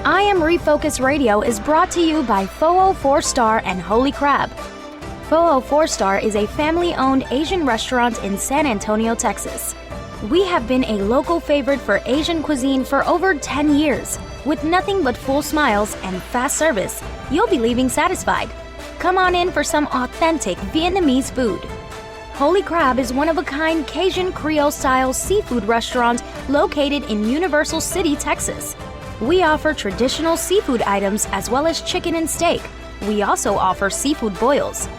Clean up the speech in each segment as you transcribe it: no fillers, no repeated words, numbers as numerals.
I Am Refocus Radio is brought to you by Foo 4-Star and Holy Crab. Foo 4-Star is a family-owned Asian restaurant in San Antonio, Texas. We have been a local favorite for Asian cuisine for over 10 years. With nothing but full smiles and fast service, you'll be leaving satisfied. Come on in for some authentic Vietnamese food. Holy Crab is one-of-a-kind Cajun Creole-style seafood restaurant located in Universal City, Texas. We offer traditional seafood items as well as chicken and steak. We also offer seafood boils.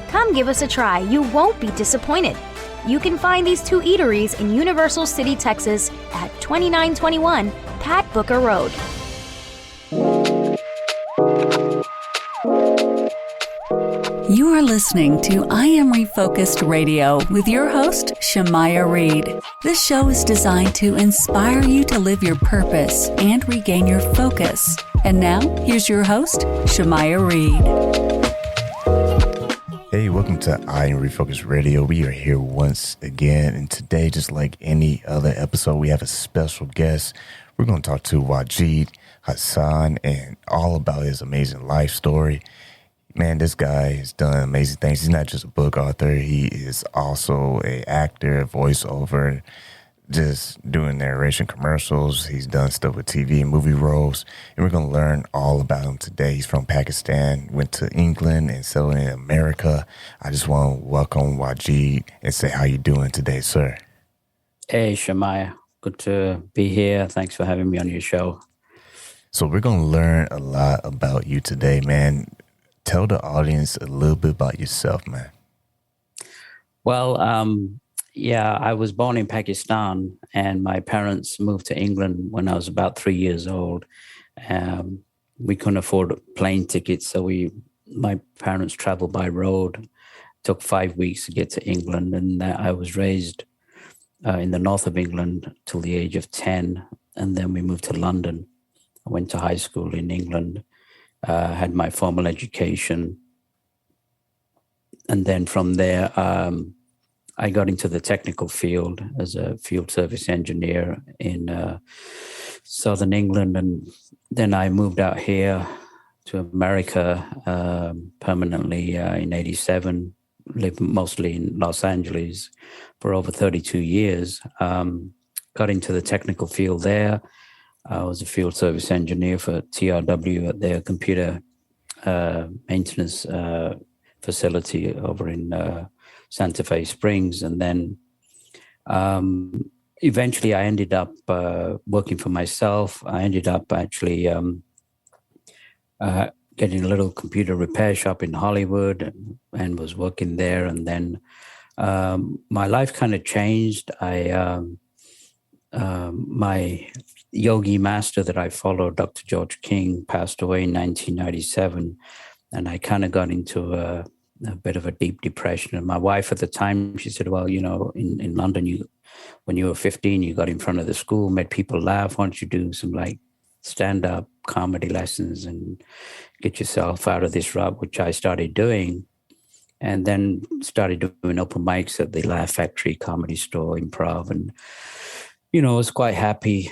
Come give us a try. You won't be disappointed. You can find these two eateries in Universal City, Texas at 2921 Pat Booker Road. You are listening to I Am Refocused Radio with your host, Shamaya Reed. This show is designed to inspire you to live your purpose and regain your focus. And now, here's your host, Shamaya Reed. Hey, welcome to I Am Refocused Radio. We are here once again, and today, just like any other episode, we have a special guest. We're going to talk to Wajid, Hassan, and all about his amazing life story. Man, this guy has done amazing things. He's not just a book author. He is also an actor, voiceover, just doing narration commercials. He's done stuff with TV and movie roles. And we're going to learn all about him today. He's from Pakistan, went to England and settled in America. I just want to welcome Wajid and say how you doing today, sir. Hey, Shamaya. Good to be here. Thanks for having me on your show. So we're going to learn a lot about you today, man. Tell the audience a little bit about yourself, man. Well, I was born in Pakistan, and my parents moved to England when I was about 3 years old. We couldn't afford plane tickets, so my parents traveled by road. It took 5 weeks to get to England, and I was raised in the north of England till the age of 10, and then we moved to London. I went to high school in England. Had my formal education. And then from there, I got into the technical field as a field service engineer in southern England. And then I moved out here to America permanently in 87, lived mostly in Los Angeles for over 32 years. Got into the technical field there. I was a field service engineer for TRW at their computer maintenance facility over in Santa Fe Springs. And then eventually I ended up working for myself. I ended up actually getting a little computer repair shop in Hollywood and was working there. And then my life kind of changed. My yogi master that I followed, Dr. George King, passed away in 1997, and I kind of got into a bit of a deep depression. And my wife at the time, she said, well, in London, when you were 15, you got in front of the school, made people laugh. Why don't you do some stand-up comedy lessons and get yourself out of this rut, which I started doing. And then started doing open mics at the Laugh Factory Comedy Store, Improv, and I was quite happy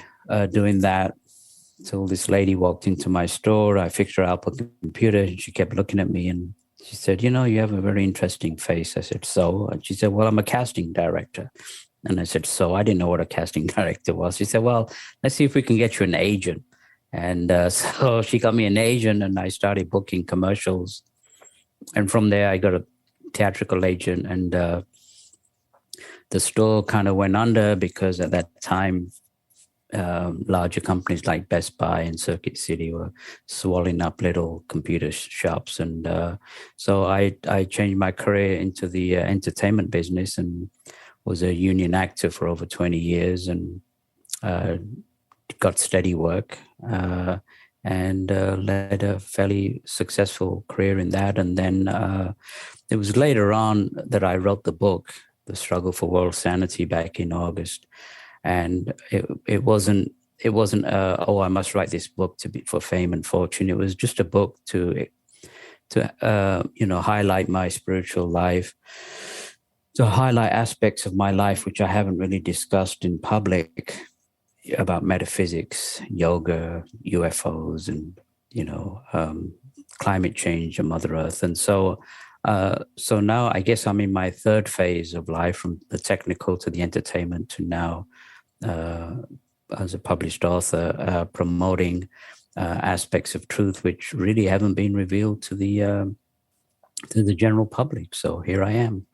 doing that till this lady walked into my store. I fixed her up on the computer, and she kept looking at me, and she said, you have a very interesting face. I said, so? And she said, well, I'm a casting director. And I said, so? I didn't know what a casting director was. She said, well, let's see if we can get you an agent. And so she got me an agent, and I started booking commercials. And from there, I got a theatrical agent, and the store kind of went under because at that time, larger companies like Best Buy and Circuit City were swallowing up little computer shops. And so I changed my career into the entertainment business and was a union actor for over 20 years and got steady work and led a fairly successful career in that. And then it was later on that I wrote the book, The Struggle for World Sanity, back in August. And it wasn't I must write this book for fame and fortune. It was just a book to highlight my spiritual life, to highlight aspects of my life which I haven't really discussed in public, about metaphysics, yoga, UFOs, and climate change and Mother Earth. And so now I guess I'm in my third phase of life, from the technical to the entertainment to now as a published author, promoting aspects of truth which really haven't been revealed to the general public. So here I am.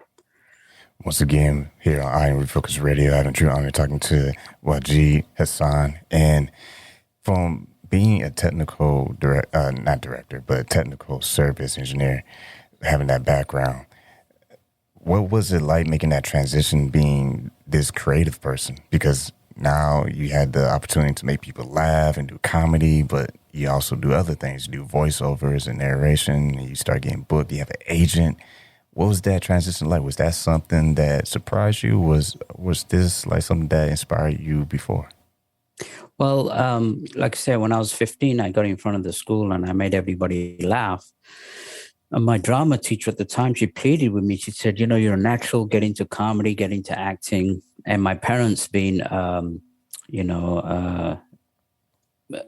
Once again, here on I Am Refocused Radio, I have a true honor talking to Wajid, Hassan, and from being a technical technical service engineer, having that background, what was it like making that transition, being this creative person? Because now you had the opportunity to make people laugh and do comedy, but you also do other things. You do voiceovers and narration, and you start getting booked. You have an agent. What was that transition like? Was that something that surprised you? Was this like something that inspired you before? Well, like I said, when I was 15, I got in front of the school and I made everybody laugh. And my drama teacher at the time, she pleaded with me. She said, you're a natural, get into comedy, get into acting. And my parents being,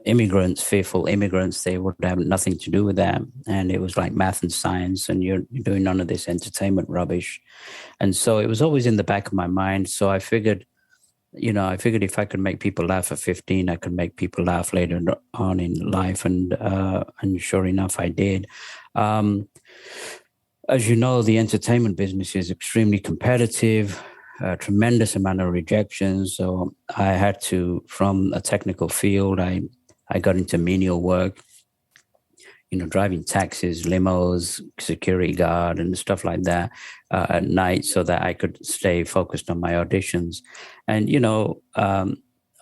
immigrants, fearful immigrants, they would have nothing to do with that. And it was like math and science, and you're doing none of this entertainment rubbish. And so it was always in the back of my mind. So I figured if I could make people laugh at 15, I could make people laugh later on in life. And sure enough, I did. As you know, the entertainment business is extremely competitive, a tremendous amount of rejections. So I had to, from a technical field, I got into menial work, driving taxis, limos, security guard, and stuff like that at night, so that I could stay focused on my auditions. And,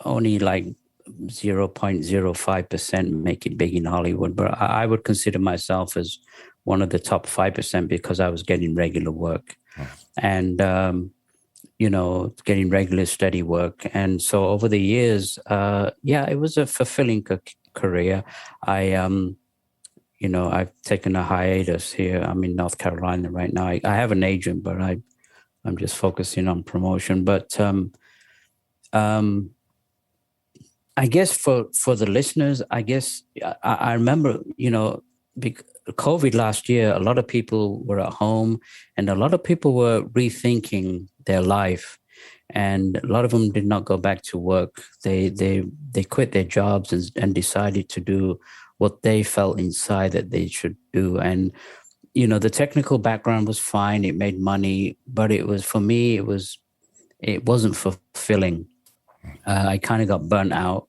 only like 0.05% make it big in Hollywood. But I would consider myself as one of the top 5% because I was getting regular work and, getting regular, steady work. And so over the years, it was a fulfilling career. I've taken a hiatus here. I'm in North Carolina right now. I have an agent, but I'm just focusing on promotion. But I guess for the listeners, I remember, COVID last year, a lot of people were at home and a lot of people were rethinking their life. And a lot of them did not go back to work. They quit their jobs and decided to do what they felt inside that they should do. And, the technical background was fine. It made money, but it wasn't fulfilling. I kind of got burnt out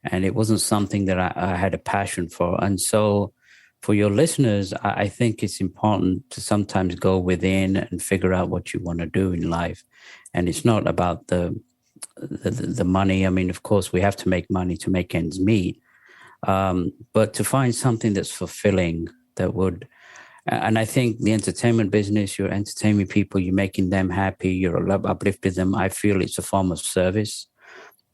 and it wasn't something that I had a passion for. And so for your listeners, I think it's important to sometimes go within and figure out what you want to do in life. And it's not about the money. I mean, of course, we have to make money to make ends meet. But to find something that's fulfilling, and I think the entertainment business, you're entertaining people, you're making them happy, you're uplifting them. I feel it's a form of service.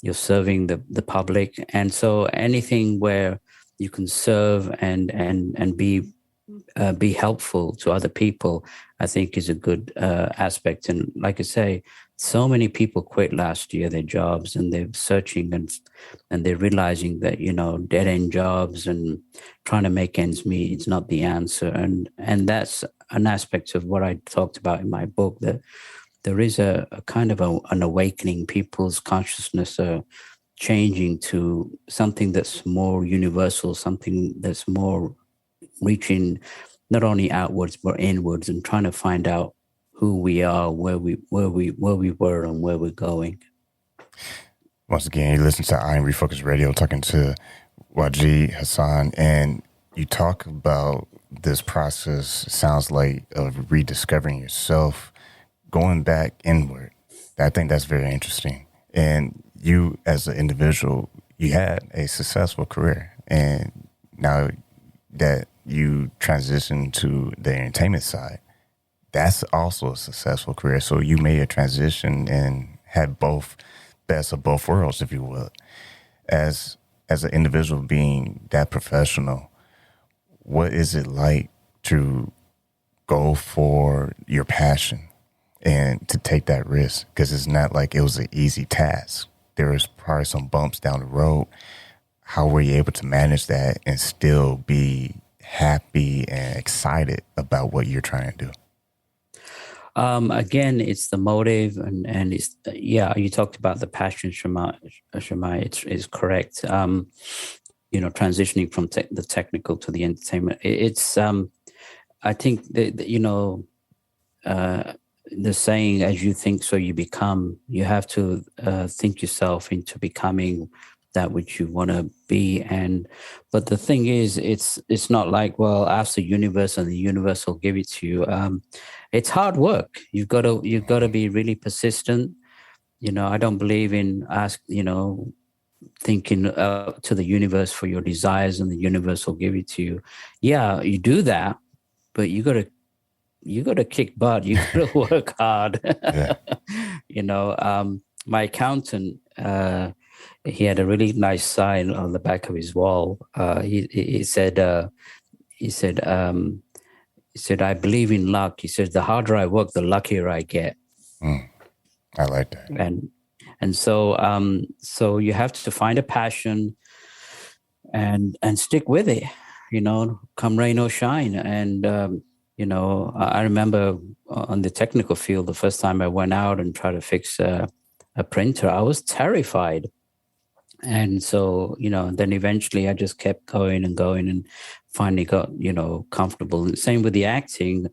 You're serving the public. And so anything where you can serve and be helpful to other people, I think is a good aspect. And like I say, so many people quit last year their jobs, and they're searching and they're realizing that, dead end jobs and trying to make ends meet, it's not the answer. And that's an aspect of what I talked about in my book, that there is a kind of an awakening. People's consciousness are changing to something that's more universal, something that's more reaching not only outwards but inwards, and trying to find out who we are, where we were, and where we're going. Once again, you listen to I Am Refocused Radio, talking to Wajid, Hassan, and you talk about this process, sounds like, of rediscovering yourself, going back inward. I think that's very interesting. And you, as an individual, you had a successful career, and now that you transition to the entertainment side, that's also a successful career. So you made a transition and had both best of both worlds, if you will. As an individual being that professional, what is it like to go for your passion and to take that risk? Because it's not like it was an easy task. there was probably some bumps down the road. How were you able to manage that and still be happy and excited about what you're trying to do? Again, it's the motive, and it's you talked about the passion, Shemai. It's correct. Transitioning from the technical to the entertainment. It's I think the saying, "As you think, so you become." You have to think yourself into becoming that which you want to be. But the thing is, it's not like, well, ask the universe and the universe will give it to you. It's hard work. You've got to be really persistent. I don't believe in thinking to the universe for your desires and the universe will give it to you. Yeah, you do that, but you got to kick butt. You got to work hard. Yeah. My accountant, he had a really nice sign on the back of his wall. He said, "I believe in luck." He said, "The harder I work, the luckier I get." I like that. And so you have to find a passion and stick with it, come rain or shine. And, I remember on the technical field, the first time I went out and tried to fix a printer, I was terrified. And so, then eventually I just kept going and finally got, comfortable. And same with the acting.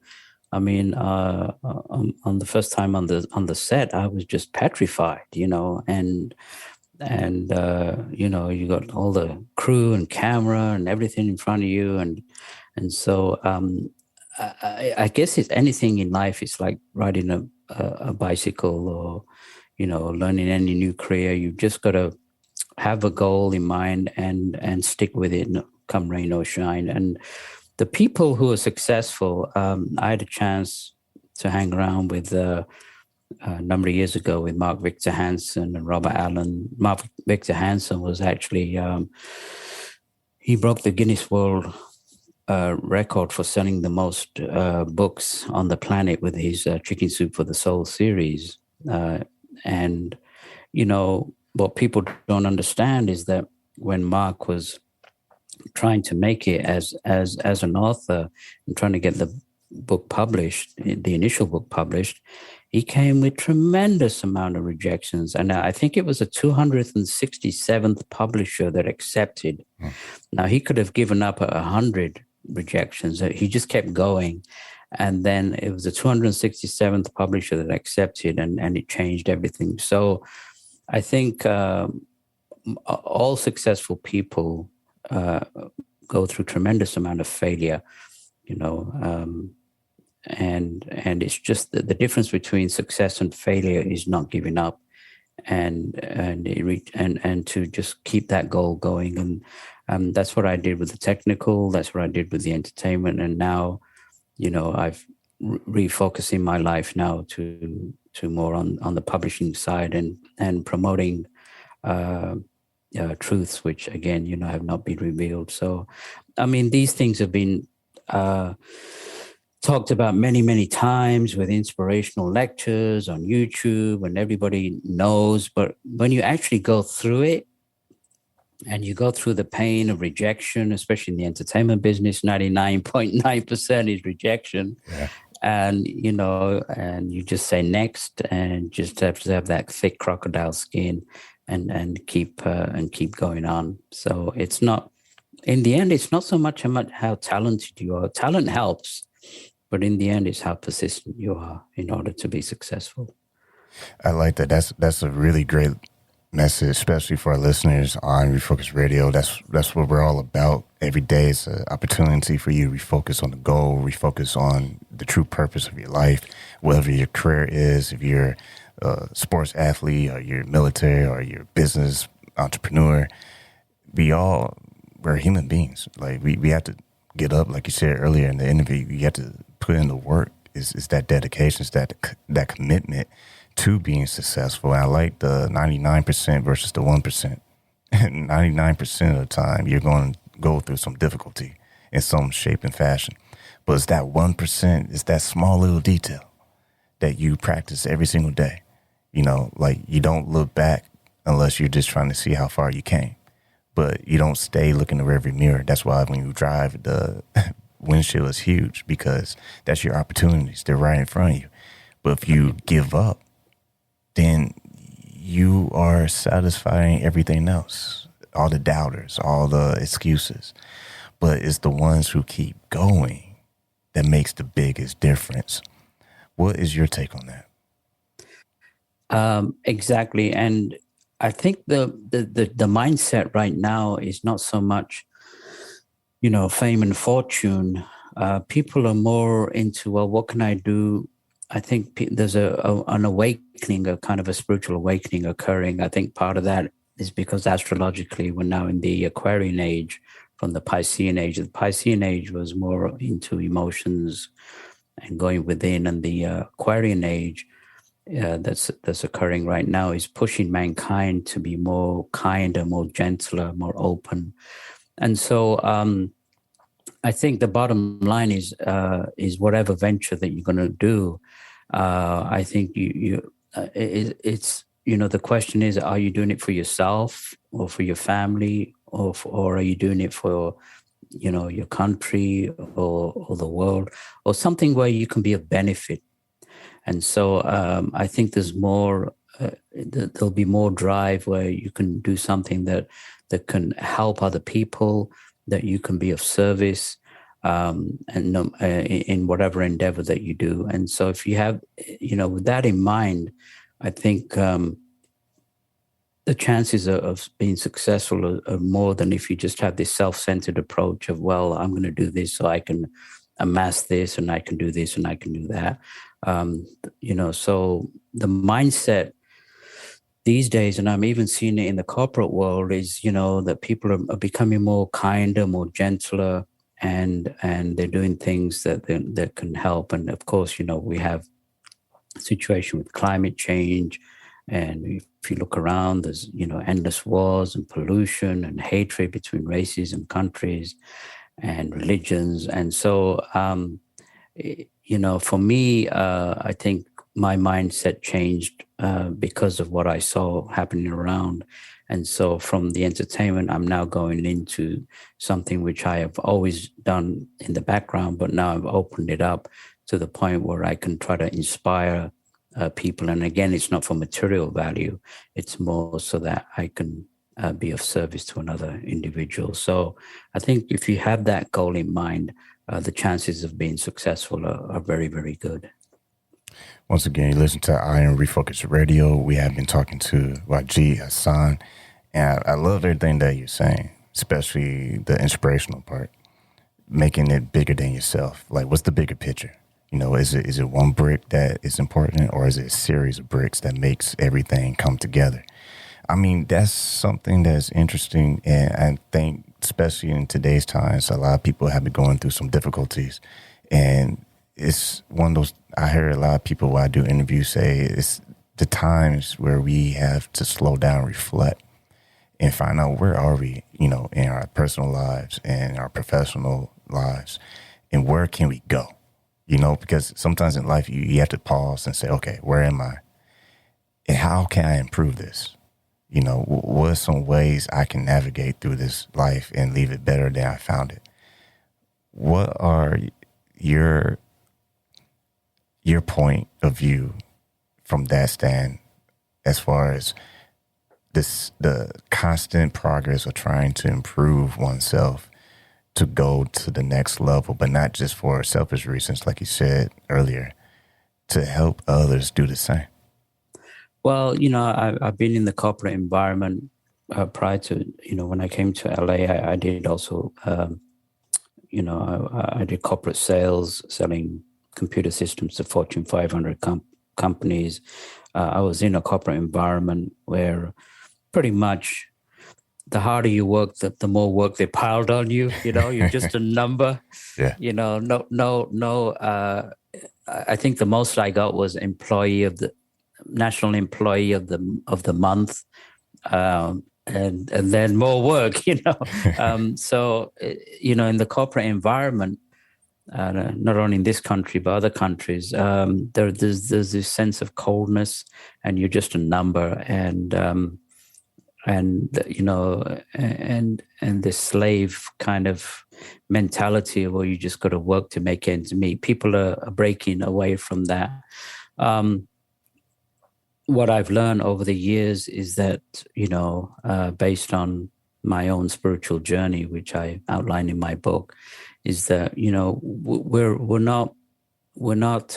I mean, on the first time on the set, I was just petrified, and you got all the crew and camera and everything in front of you. And so I guess it's anything in life. It's like riding a bicycle or, learning any new career. You've just got to have a goal in mind and stick with it, come rain or shine. And the people who are successful, I had a chance to hang around with a number of years ago with Mark Victor Hansen and Robert Allen. Mark Victor Hansen was actually, he broke the Guinness World record for selling the most books on the planet with his Chicken Soup for the Soul series. And, what people don't understand is that when Mark was trying to make it as an author and trying to get the book published, the initial book published, he came with tremendous amount of rejections. And I think it was a 267th publisher that accepted. Now, he could have given up 100 rejections. He just kept going. And then it was the 267th publisher that accepted, and it changed everything. So I think all successful people go through tremendous amount of failure, and it's just the difference between success and failure is not giving up, and to just keep that goal going. And that's what I did with the technical. That's what I did with the entertainment. And now, I've refocusing my life now to more on the publishing side and promoting truths, which again, have not been revealed. So, I mean, these things have been talked about many, many times with inspirational lectures on YouTube, and everybody knows. But when you actually go through it, and you go through the pain of rejection, especially in the entertainment business, 99.9% is rejection. Yeah. And, and you just say next, and just have to have that thick crocodile skin and keep going on. So it's not, in the end, it's not so much how talented you are. Talent helps, but in the end, it's how persistent you are in order to be successful. I like that. That's a really great message, especially for our listeners on Refocus Radio. That's what we're all about. Every day is an opportunity for you to refocus on the goal, refocus on the true purpose of your life, whatever your career is, if you're a sports athlete or you're military or you're a business entrepreneur. We're human beings. Like we have to get up, like you said earlier in the interview, you have to put in the work. It's that dedication, it's that commitment to being successful. And I like the 99% versus the 1%. 99% of the time, you're going to go through some difficulty in some shape and fashion. But it's that 1%, it's that small little detail that you practice every single day. Like you don't look back unless you're just trying to see how far you came. But you don't stay looking in the rearview mirror. That's why when you drive, the windshield is huge, because that's your opportunities. They're right in front of you. But if you give up, then you are satisfying everything else, all the doubters, all the excuses. But it's the ones who keep going that makes the biggest difference. What is your take on that? Exactly. And I think the mindset right now is not so much, fame and fortune. People are more into, well, what can I do? I think there's an awakening, a kind of a spiritual awakening occurring. I think part of that is because astrologically we're now in the Aquarian age from the Piscean age. The Piscean age was more into emotions and going within, and the Aquarian age that's occurring right now is pushing mankind to be more kinder, more gentler, more open. And so I think the bottom line is whatever venture that you're going to do, I think it's the question is, are you doing it for yourself or for your family, or are you doing it for your country or the world, or something where you can be of benefit? And so I think there's more. There'll be more drive where you can do something that can help other people, that you can be of service, and in whatever endeavor that you do. And so if you have, with that in mind, I think the chances of being successful are more than if you just have this self-centered approach of, well, I'm going to do this so I can amass this, and I can do this, and I can do that. So the mindset these days, and I'm even seeing it in the corporate world, is, that people are becoming more kinder, more gentler, and they're doing things that can help. And of course, we have a situation with climate change. And if you look around, there's, endless wars and pollution and hatred between races and countries and religions. And so, for me, I think my mindset changed because of what I saw happening around. And so from the entertainment, I'm now going into something which I have always done in the background, but now I've opened it up to the point where I can try to inspire people. And again, it's not for material value. It's more so that I can be of service to another individual. So I think if you have that goal in mind, the chances of being successful are very, very good. Once again, you listen to I Am Refocused Radio. We have been talking to Wajid, Hassan, and I love everything that you're saying, especially the inspirational part, making it bigger than yourself. Like, what's the bigger picture? Is it one brick that is important, or is it a series of bricks that makes everything come together? I mean, that's something that's interesting, and I think, especially in today's times, a lot of people have been going through some difficulties, and it's one of those, I hear a lot of people when I do interviews say it's the times where we have to slow down, reflect, and find out where are we, in our personal lives and our professional lives, and where can we go, because sometimes in life you have to pause and say, okay, where am I? And how can I improve this? What are some ways I can navigate through this life and leave it better than I found it? What are your point of view from that stand, as far as the constant progress of trying to improve oneself to go to the next level, but not just for selfish reasons, like you said earlier, to help others do the same? Well, I've been in the corporate environment prior to, when I came to LA, I did also, I did corporate sales, selling computer systems to Fortune 500 companies. I was in a corporate environment where pretty much the harder you work, the more work they piled on you. You're just a number. Yeah. I think the most I got was national employee of the month, and then more work. So in the corporate environment, not only in this country but other countries, there's this sense of coldness, and you're just a number. And and the slave kind of mentality where you just got to work to make ends meet. People are breaking away from that. What I've learned over the years is that, based on my own spiritual journey, which I outline in my book, is that, we're not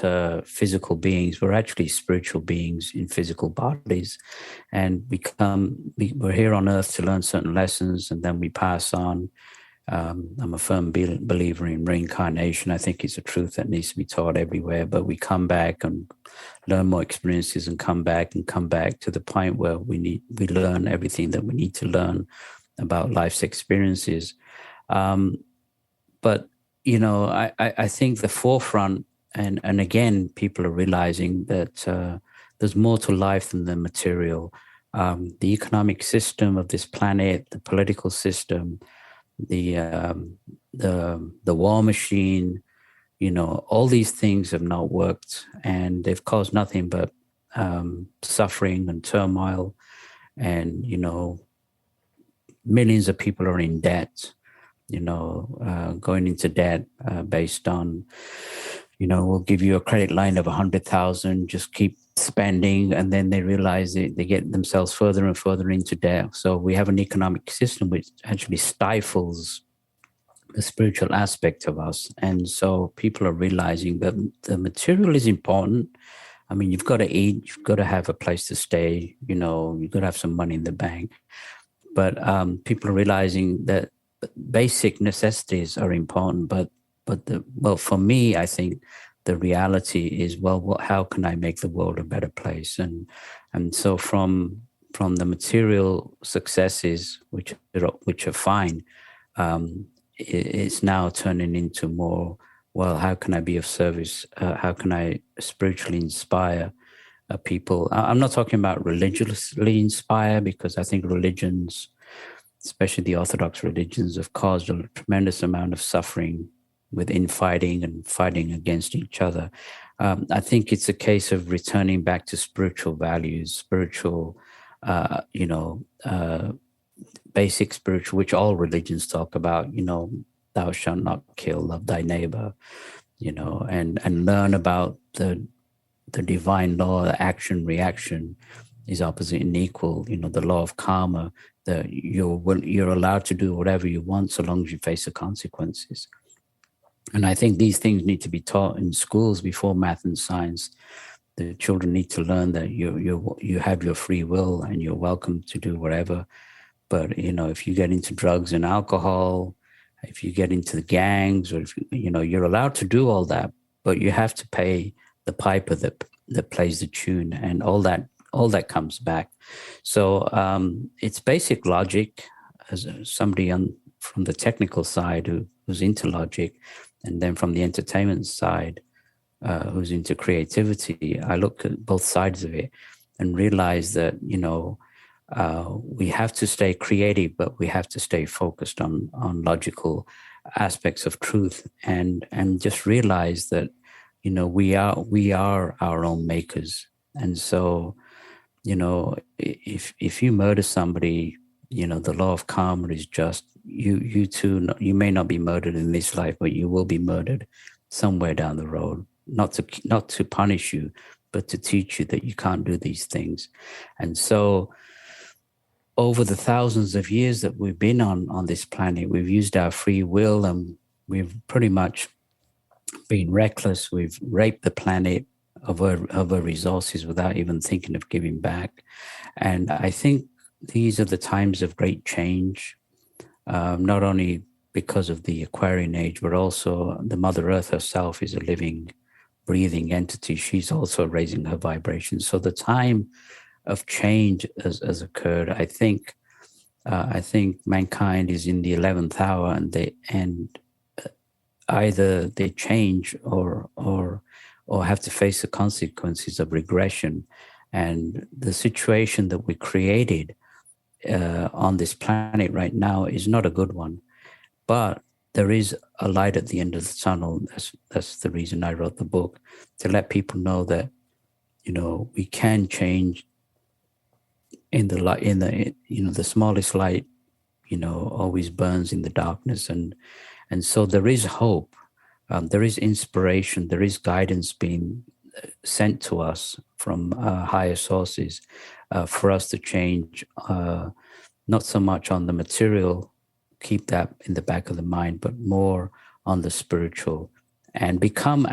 physical beings. We're actually spiritual beings in physical bodies, and we're here on earth to learn certain lessons, and then we pass on. I'm a firm believer in reincarnation. I think it's a truth that needs to be taught everywhere, but we come back and learn more experiences and come back to the point where we learn everything that we need to learn about life's experiences. But, I think the forefront, and again, people are realizing that there's more to life than the material. The economic system of this planet, the political system, the war machine, all these things have not worked, and they've caused nothing but suffering and turmoil, and millions of people are in debt, going into debt based on, we'll give you a credit line of 100,000, just keep spending, and then they realize they get themselves further and further into debt. So we have an economic system which actually stifles the spiritual aspect of us. And so people are realizing that the material is important. I mean, you've got to eat, you've got to have a place to stay, you've got to have some money in the bank. But people are realizing that basic necessities are important. But for me, I think the reality is, how can I make the world a better place? And so from the material successes, which are fine, it's now turning into more, how can I be of service? How can I spiritually inspire people? I'm not talking about religiously inspire, because I think religions, especially the Orthodox religions, have caused a tremendous amount of suffering with infighting and fighting against each other. I think it's a case of returning back to spiritual values, spiritual, basic spiritual, which all religions talk about, thou shalt not kill, love thy neighbor, and learn about the divine law, the action, reaction is opposite and equal, the law of karma, that you're allowed to do whatever you want so long as you face the consequences. And I think these things need to be taught in schools before math and science. The children need to learn that you have your free will and you're welcome to do whatever. But, if you get into drugs and alcohol, if you get into the gangs, or if, you're allowed to do all that, but you have to pay the piper that plays the tune, and all that comes back. So it's basic logic. As somebody from the technical side who's into logic, and then from the entertainment side, who's into creativity, I look at both sides of it and realize that, we have to stay creative, but we have to stay focused on logical aspects of truth, and just realize that, we are our own makers. And so, if you murder somebody, the law of karma is just, you too, you may not be murdered in this life, but you will be murdered somewhere down the road, not to punish you, but to teach you that you can't do these things. And so over the thousands of years that we've been on this planet, we've used our free will, and we've pretty much been reckless. We've raped the planet of her resources without even thinking of giving back. And I think these are the times of great change, not only because of the Aquarian age, but also the Mother Earth herself is a living, breathing entity. She's also raising her vibration. So the time of change has occurred. I think mankind is in the 11th hour, and either they change or have to face the consequences of regression. And the situation that we created on this planet right now is not a good one, but there is a light at the end of the tunnel. That's the reason I wrote the book, to let people know that, we can change in the light, the smallest light, always burns in the darkness, and so there is hope, there is inspiration, there is guidance being sent to us from higher sources for us to change, not so much on the material, keep that in the back of the mind, but more on the spiritual, and become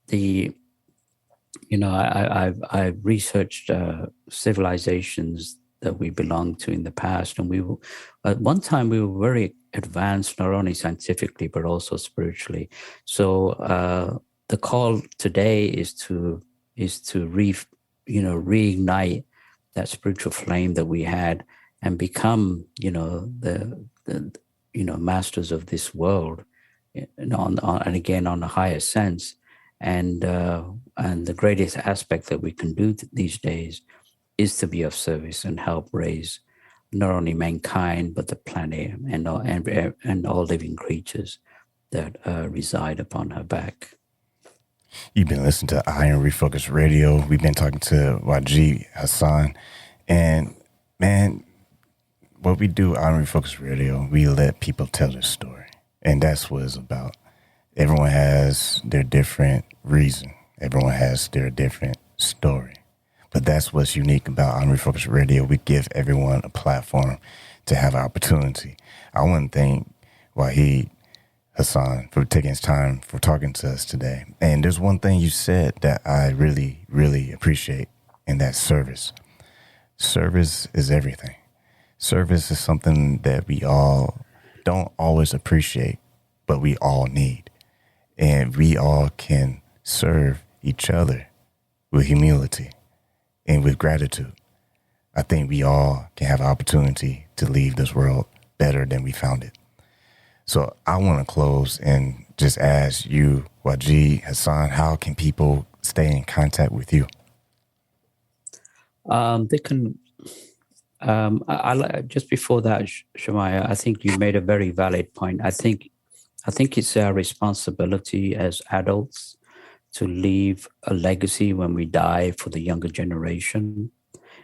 the, I've researched civilizations that we belong to in the past, and at one time we were very advanced, not only scientifically but also spiritually. So the call today is to reignite that spiritual flame that we had, and become the masters of this world, and again on a higher sense. And the greatest aspect that we can do these days is to be of service and help raise not only mankind but the planet and all living creatures that reside upon her back. You've been listening to Iron Refocus Radio. We've been talking to Wajid, Hassan, and man, what we do, Iron Refocus Radio, we let people tell their story, and that's what it's about. Everyone has their different reason. Everyone has their different story. But that's what's unique about Iron Refocus Radio. We give everyone a platform to have an opportunity. I want to thank Wajid, Hassan, for taking his time for talking to us today. And there's one thing you said that I really, really appreciate, and that's service. Service is everything. Service is something that we all don't always appreciate, but we all need. And we all can serve each other with humility and with gratitude. I think we all can have an opportunity to leave this world better than we found it. So I want to close and just ask you, Wajid, Hassan, how can people stay in contact with you? They can. Just before that, Shemaiah, I think you made a very valid point. I think it's our responsibility as adults to leave a legacy when we die for the younger generation.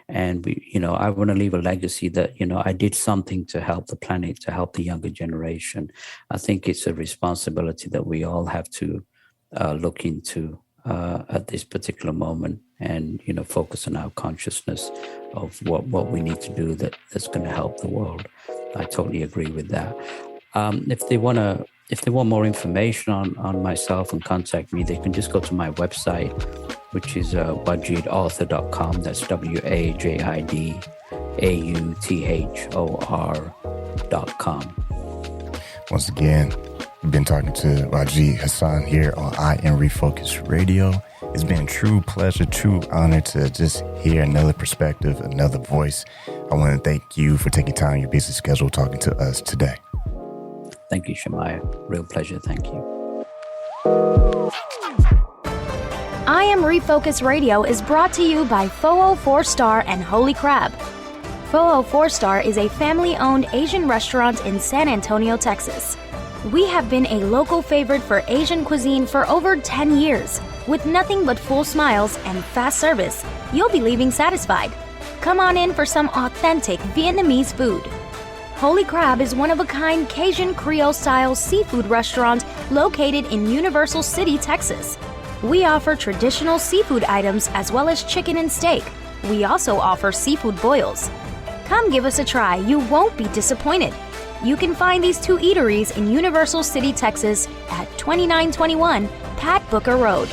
And I want to leave a legacy that, I did something to help the planet, to help the younger generation. I think it's a responsibility that we all have to look into at this particular moment, and, focus on our consciousness of what we need to do that's going to help the world. I totally agree with that. If they want more information on myself and contact me, they can just go to my website, which is wajidauthor.com. That's WAJIDAUTHOR.com. Once again, we've been talking to Wajid Hassan here on I Am Refocused Radio. It's been a true pleasure, true honor to just hear another perspective, another voice. I want to thank you for taking time in your busy schedule talking to us today. Thank you, Shemaiah. Real pleasure. Thank you. I Am Refocus Radio is brought to you by 404 Star and Holy Crab. 404 Star is a family-owned Asian restaurant in San Antonio, Texas. We have been a local favorite for Asian cuisine for over 10 years. With nothing but full smiles and fast service, you'll be leaving satisfied. Come on in for some authentic Vietnamese food. Holy Crab is one-of-a-kind Cajun Creole-style seafood restaurant located in Universal City, Texas. We offer traditional seafood items as well as chicken and steak. We also offer seafood boils. Come give us a try. You won't be disappointed. You can find these two eateries in Universal City, Texas at 2921 Pat Booker Road.